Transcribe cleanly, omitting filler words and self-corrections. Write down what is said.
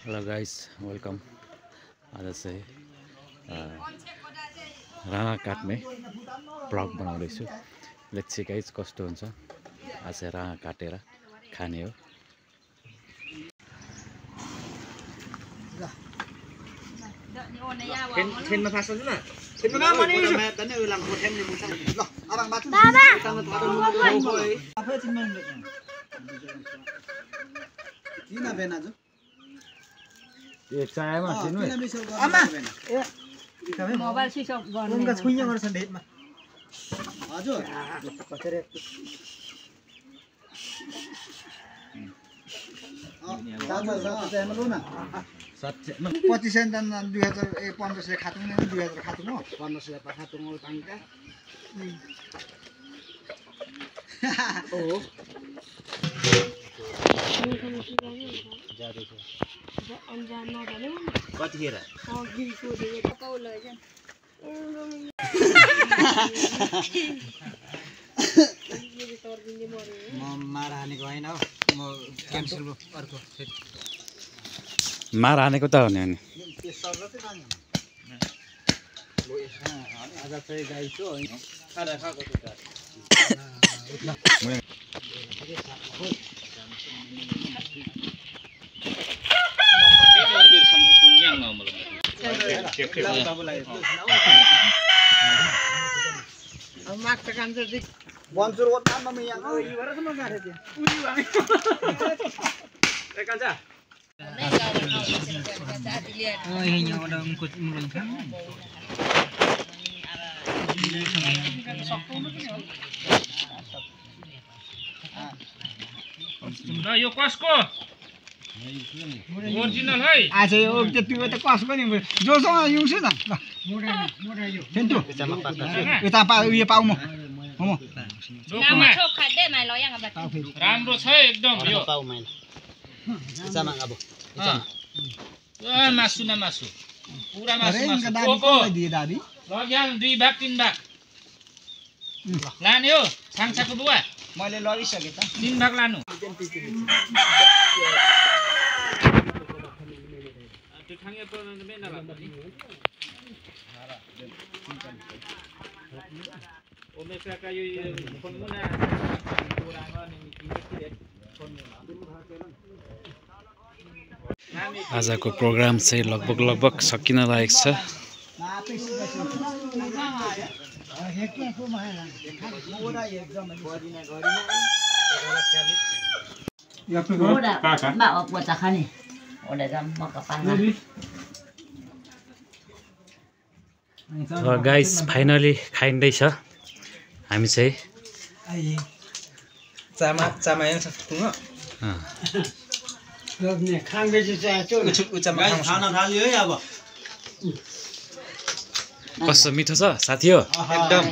Hello guys welcome. आज चाहिँ राँगा काट्ने ब्लग बनाउँदैछु। लेट्स सी गाइस कस्तो हुन्छ। आज चाहिँ राँगा काटेर खाने हो। मोबाइल स्विच अफ गर्नु उनका छुइया गर्छ भेटमा हजुर कसरी खातौँ न 2000 खातौँ हो 1500 खातौँ तांका ओ कतिखेर मार हानेको होइन हौ म क्यान्सल अर्को मार हानेको त हो नि अनि आज चाहिँ गाई छु हैन खाना खाएको बन्चुर ओत्तामा म यहाँ उरी भरेसम्म गाथे थिए उरी वाङे कान्छ यहाँबाट उनको मुलन छ ल यो कसको ओरिजिनल है आज यो त्यति त कसको नि जोसँग युस न ल मोडा यो फेन्टु यता पा उयो पाउ म हो राम्रो छ एकदम यो मासु न मासु पुरा मासु दिए दादी लग्या 2 भाग 3 भाग लाने हो छाङछाको बुवा मैले लगिसके त 3 भाग लानु त्यो ठाङे पर्न त मेन लाग्छ नि ओमेका यो फोनमुना पुरानो नि किने आजको प्रोग्राम चाहिँ लगभग सकिन लागेको छ। गाइस फाइनली खाइँदैछ हामी चाहिँ चामा कस्तो मिठो छ साथी हो एकदम